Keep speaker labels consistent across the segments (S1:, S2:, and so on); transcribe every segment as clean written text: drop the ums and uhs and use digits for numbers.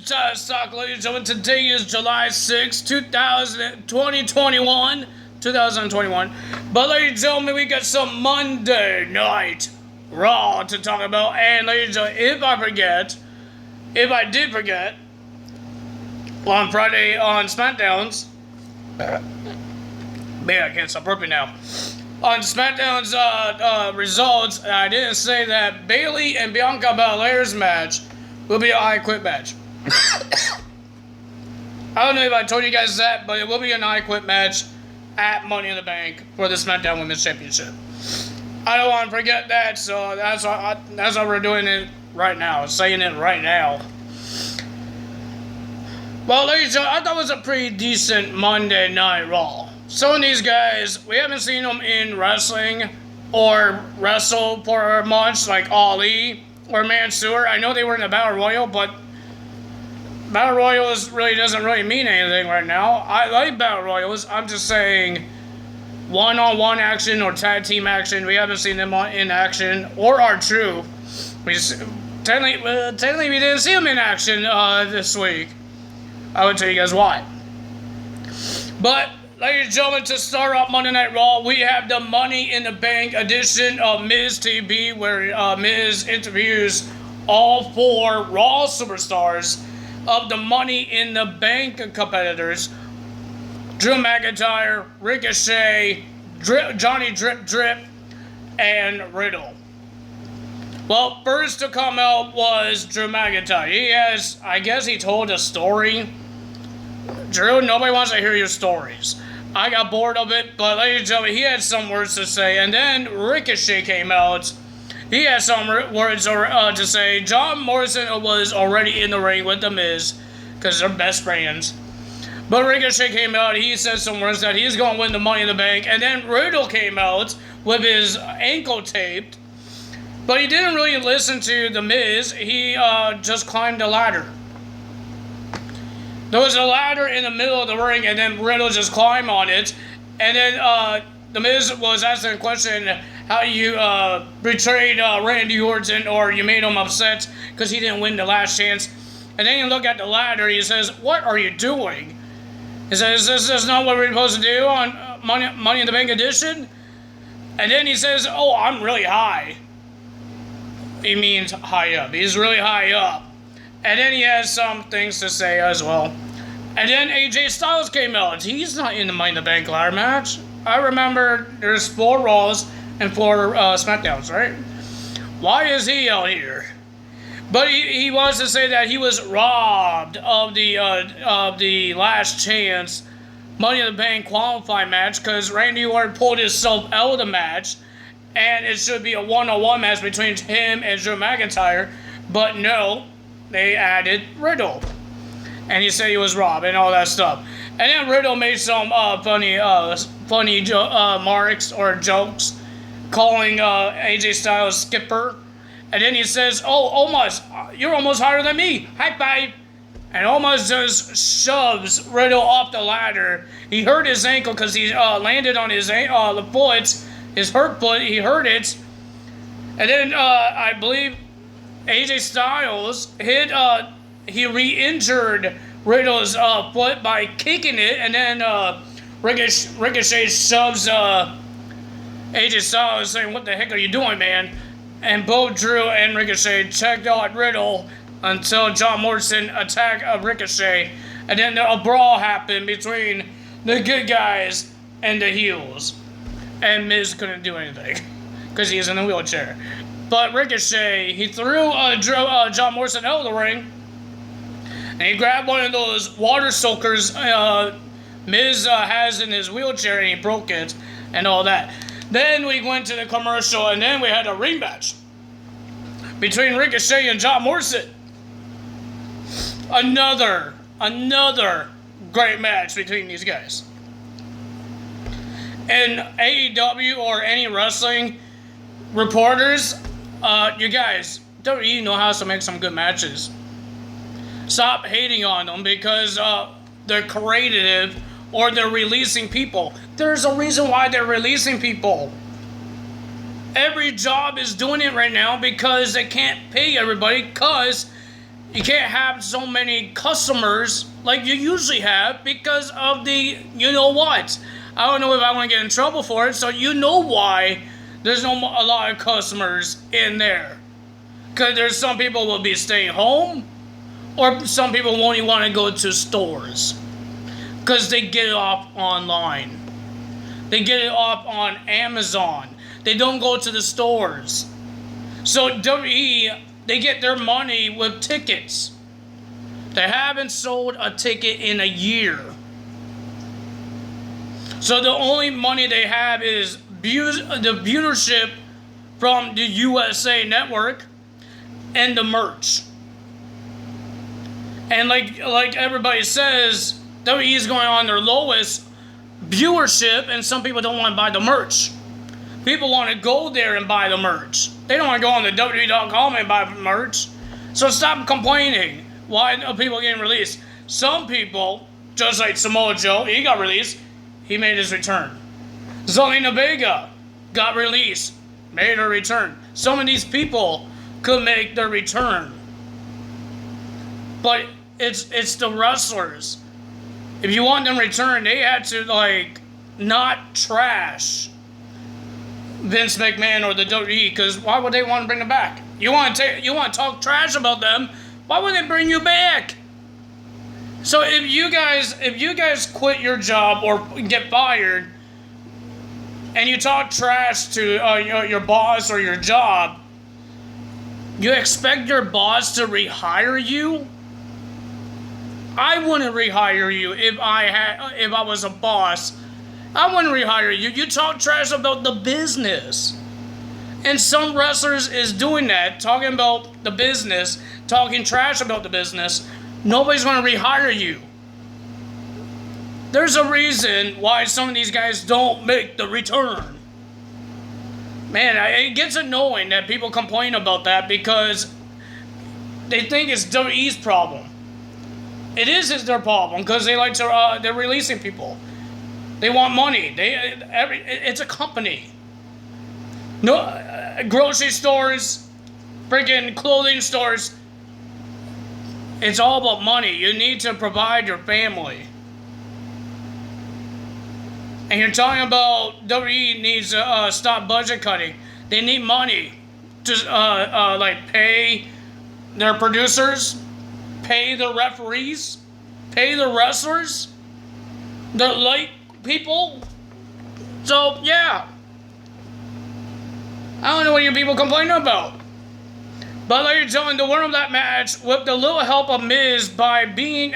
S1: Stock, ladies and gentlemen. Today is July 6th, 2021. But, ladies and gentlemen, we got some Monday Night Raw to talk about. And, ladies and gentlemen, if I did forget, on Friday on SmackDown's, man, I can't stop burping now. On SmackDown's results, I didn't say that Bayley and Bianca Belair's match will be an I Quit match. I don't know if I told you guys that, but it will be an I Quit match at Money in the Bank for the SmackDown Women's Championship. I don't want to forget that, so that's why we're doing it right now, saying it right now. Well, ladies and gentlemen, I thought it was a pretty decent Monday Night Raw. Some of these guys, we haven't seen them in wrestling or wrestle for much, like Ali or Mansoor. I know they were in the Battle Royal, but Battle Royals really doesn't really mean anything right now. I like Battle Royals. I'm just saying one-on-one action or tag team action. We haven't seen them in action or R-Truth. Technically, we didn't see them in action this week. I would tell you guys why. But, ladies and gentlemen, to start off Monday Night Raw, we have the Money in the Bank edition of Miz TV, where Miz interviews all four Raw superstars of the Money in the Bank competitors: Drew McIntyre, Ricochet, Johnny Drip Drip, and Riddle. Well, first to come out was Drew McIntyre. I guess he told a story. Drew, nobody wants to hear your stories. I got bored of it, but ladies and gentlemen, he had some words to say. And then Ricochet came out. He had some words to say. John Morrison was already in the ring with The Miz, because they're best friends. But Ricochet came out. He said some words that he's going to win the Money in the Bank. And then Riddle came out with his ankle taped. But he didn't really listen to The Miz. He just climbed the ladder. There was a ladder in the middle of the ring, and then Riddle just climbed on it. And then The Miz was asking a question, how you betrayed Randy Orton, or you made him upset because he didn't win the last chance. And then you look at the ladder, he says, "What are you doing?" He says, "This is not what we're supposed to do on Money in the Bank edition." And then he says, "Oh, I'm really high." He means high up. He's really high up. And then he has some things to say as well. And then AJ Styles came out. He's not in the Money in the Bank ladder match. I remember there's 4 Raws and 4 SmackDowns, right? Why is he out here? But he wants to say that he was robbed of the last chance Money in the Bank qualifying match because Randy Orton pulled himself out of the match, and it should be a one-on-one match between him and Drew McIntyre. But no, they added Riddle. And he said he was robbed and all that stuff. And then Riddle made some funny marks or jokes, calling AJ Styles Skipper. And then he says, "Oh, almost, you're almost higher than me. High five." And almost just shoves Riddle off the ladder. He hurt his ankle because he landed on his foot, his hurt foot. He hurt it. And then I believe AJ Styles he re-injured Riddle's foot by kicking it, and then Ricochet shoves AJ Styles, saying, "What the heck are you doing, man?" And both Drew and Ricochet checked out Riddle until John Morrison attacked Ricochet, and then a brawl happened between the good guys and the heels, and Miz couldn't do anything because he is in a wheelchair. But Ricochet, he threw John Morrison out of the ring, and he grabbed one of those water soakers Miz has in his wheelchair, and he broke it and all that. Then we went to the commercial, and then we had a rematch between Ricochet and John Morrison. Another great match between these guys. And AEW or any wrestling reporters, you guys don't even know how to make some good matches. Stop hating on them because they're creative or they're releasing people. There's a reason why they're releasing people. Every job is doing it right now because they can't pay everybody because You can't have so many customers like you usually have because of the you know what. I don't know if I want to get in trouble for it, so you know why there's a lot of customers in there. Because there's some people will be staying home, or some people won't even want to go to stores. Because they get it off online. They get it off on Amazon. They don't go to the stores. So WWE, they get their money with tickets. They haven't sold a ticket in a year. So the only money they have is the viewership from the USA Network and the merch. And like everybody says, WWE is going on their lowest viewership, and some people don't want to buy the merch. People want to go there and buy the merch. They don't want to go on the WWE.com and buy merch. So stop complaining. Why are people getting released? Some people, just like Samoa Joe, he got released. He made his return. Zelina Vega got released. Made her return. Some of these people could make their return. But it's the wrestlers. If you want them returned, they had to not trash Vince McMahon or the WWE, because why would they want to bring them back? You want to talk trash about them? Why would they bring you back? So if you guys quit your job or get fired, and you talk trash to your boss or your job, you expect your boss to rehire you? I wouldn't rehire you if I was a boss. I wouldn't rehire you. You talk trash about the business. And some wrestlers is doing that, talking about the business, talking trash about the business. Nobody's going to rehire you. There's a reason why some of these guys don't make the return. Man, it gets annoying that people complain about that because they think it's WWE's problem. It is their problem because they like to. They're releasing people. They want money. It's a company. No, grocery stores, freaking clothing stores. It's all about money. You need to provide your family. And you're talking about WWE needs to stop budget cutting. They need money to pay their producers, pay the referees, pay the wrestlers, the light people. So yeah, I don't know what you people complaining about. But like you're telling, the winner of that match, with the little help of Miz by being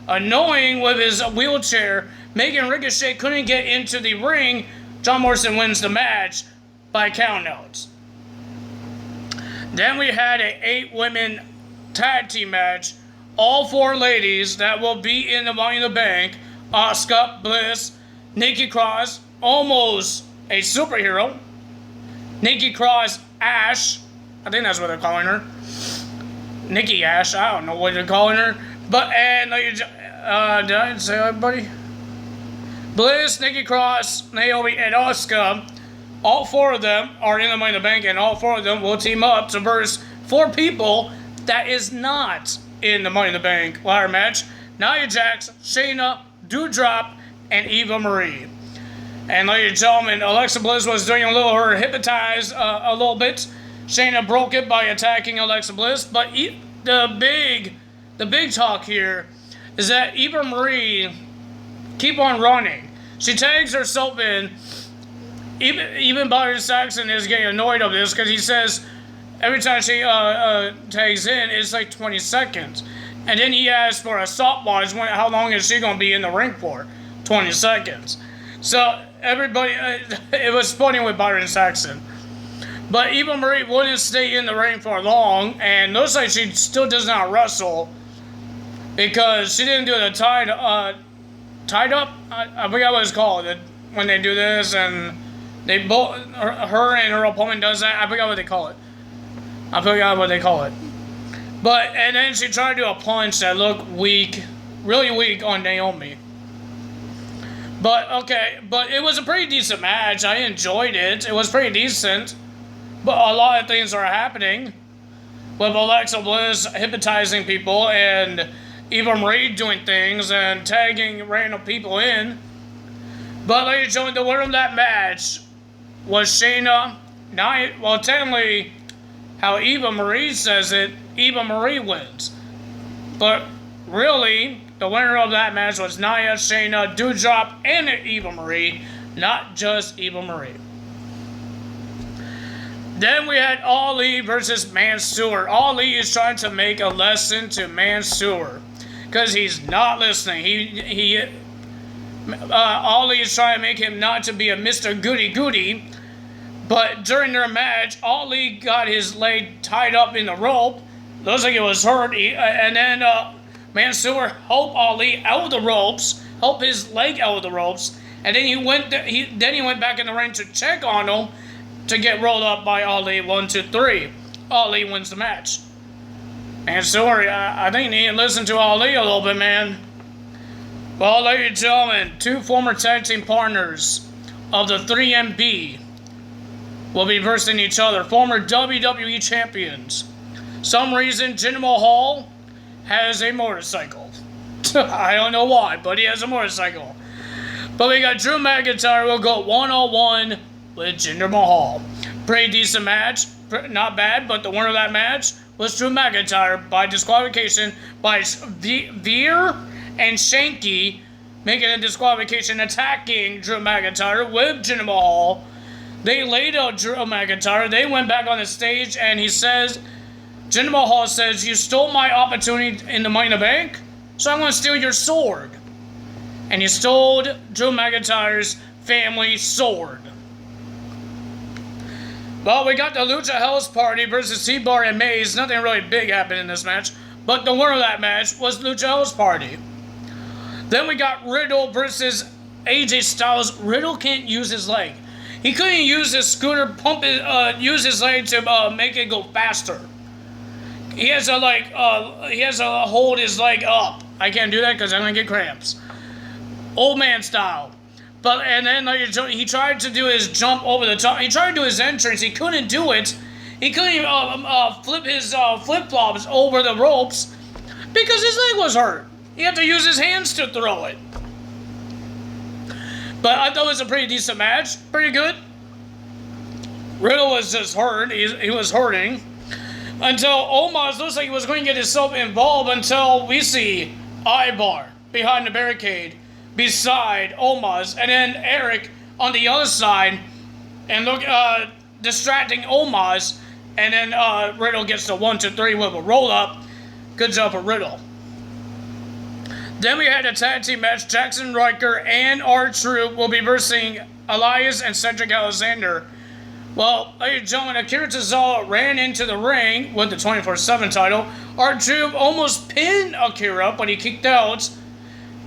S1: annoying with his wheelchair, making Ricochet couldn't get into the ring, John Morrison wins the match by countouts. Then we had an 8-women tag team match. All 4 ladies that will be in the Money in the Bank: Asuka, Bliss, Nikki Cross, almost a superhero, Nikki Cross, Ash. I think that's what they're calling her. Nikki Ash. I don't know what they're calling her. But, and, did I say everybody? Bliss, Nikki Cross, Naomi, and Asuka. All 4 of them are in the Money in the Bank, and all 4 of them will team up to verse 4 people that is not in the Money in the Bank ladder match: Nia Jax, Shayna, Doudrop, and Eva Marie. And ladies and gentlemen, Alexa Bliss was doing her hypnotized a little bit. Shayna broke it by attacking Alexa Bliss, but the big talk here is that Eva Marie keep on running. She tags herself in. Even Byron Saxon is getting annoyed of this because he says every time she tags in, it's like 20 seconds. And then he asks for a stopwatch. How long is she going to be in the ring for? 20 seconds. So everybody, it was funny with Byron Saxon. But Eva Marie wouldn't stay in the ring for long, and looks like she still does not wrestle because she didn't do the tied up. I forgot what it's called when they do this, and they both her and her opponent does that. I forgot what they call it. But and then she tried to do a punch that looked weak, really weak on Naomi. But okay, but it was a pretty decent match. I enjoyed it. It was pretty decent. But a lot of things are happening. with Alexa Bliss hypnotizing people and Eva Marie doing things and tagging random people in. But ladies and gentlemen, the winner of that match was Shayna. Well, technically, how Eva Marie says it, Eva Marie wins. But really, the winner of that match was Nia, Shayna, Doudrop, and Eva Marie, not just Eva Marie. Then we had Ali versus Mansoor. Ali is trying to make a lesson to Mansoor because he's not listening. Ali is trying to make him not to be a Mr. Goody Goody. But during their match, Ali got his leg tied up in the rope. Looks like it was hurt. And then Mansoor helped Ali out of the ropes, helped his leg out of the ropes, and then he went back in the ring to check on him to get rolled up by Ali. 1, 2, 3. Ali wins the match. Mansoor, I think you need to listen to Ali a little bit, man. Well, ladies and gentlemen, 2 former tag team partners of the 3MB will be versing each other. Former WWE champions. Some reason Jinder Mahal has a motorcycle. I don't know why, but he has a motorcycle. But we got Drew McIntyre will go 1-on-1 with Jinder Mahal. Pretty decent match. Not bad, but the winner of that match was Drew McIntyre by disqualification by Veer and Shanky, making a disqualification, attacking Drew McIntyre with Jinder Mahal. They laid out Drew McIntyre. They went back on the stage, and Jinder Mahal says, "You stole my opportunity in the Money in the Bank, so I'm going to steal your sword." And he stole Drew McIntyre's family sword. Well, we got the Lucha House Party versus T-Bar and Maze. Nothing really big happened in this match, but the winner of that match was Lucha House Party. Then we got Riddle versus AJ Styles. Riddle can't use his leg. He couldn't use his scooter, use his leg to make it go faster. He has to hold his leg up. I can't do that because I'm gonna get cramps. Old man style. And then he tried to do his jump over the top. He tried to do his entrance. He couldn't do it. He couldn't even flip his flip-flops over the ropes because his leg was hurt. He had to use his hands to throw it. But I thought it was a pretty decent match. Pretty good. Riddle was just hurt. He was hurting. Until Omos looks like he was going to get himself involved until we see Ivar behind the barricade beside Omos. And then Eric on the other side and distracting Omos. And then Riddle gets the 1, 2, 3 with a roll-up. Good job for Riddle. Then we had a tag team match. Jackson Riker and R-Truth will be versing Elias and Cedric Alexander. Well, ladies and gentlemen, Akira Tozawa ran into the ring with the 24/7 title. R-Truth almost pinned Akira, but he kicked out.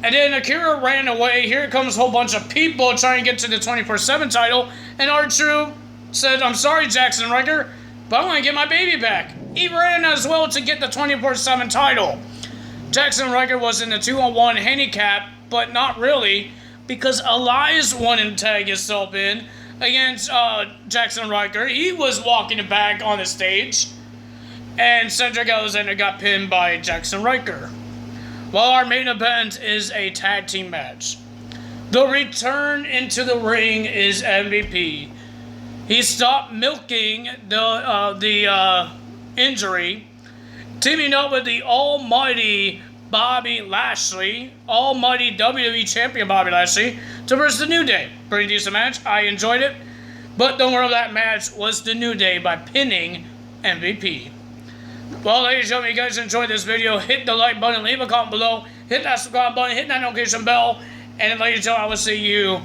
S1: And then Akira ran away. Here comes a whole bunch of people trying to get to the 24/7 title. And R-Truth said, "I'm sorry, Jackson Riker, but I'm going to get my baby back." He ran as well to get the 24/7 title. Jackson Riker was in the 2-on-1 handicap, but not really, because Elias wanted to tag himself in against Jackson Riker. He was walking back on the stage, and Cedric Alexander got pinned by Jackson Riker. Well, our main event is a tag team match. The return into the ring is MVP. He stopped milking the injury, teaming up with the almighty Bobby Lashley, almighty WWE Champion Bobby Lashley, to versus the New Day. Pretty decent match. I enjoyed it. But the winner of that match was the New Day by pinning MVP. Well, ladies and gentlemen, if you guys enjoyed this video, hit the like button, leave a comment below, hit that subscribe button, hit that notification bell, and ladies and gentlemen, I will see you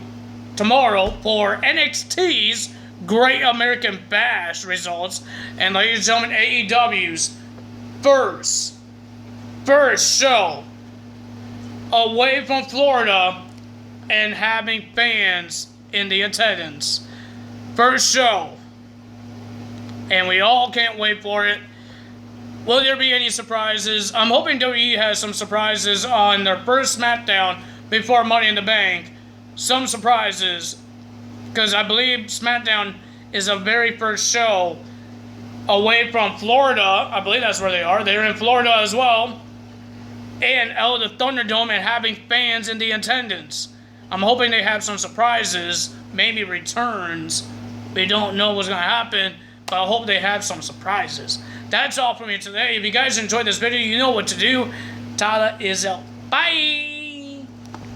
S1: tomorrow for NXT's Great American Bash results, and ladies and gentlemen, AEW's first show away from Florida and having fans in the attendance. First show. And we all can't wait for it. Will there be any surprises? I'm hoping WWE has some surprises on their first SmackDown before Money in the Bank. Some surprises. Because I believe SmackDown is the very first show away from Florida. I believe that's where they are. They're in Florida as well. And out of the Thunderdome and having fans in the attendance. I'm hoping they have some surprises, maybe returns. We don't know what's going to happen, but I hope they have some surprises. That's all for me today. If you guys enjoyed this video, you know what to do. Tyler is out. Bye!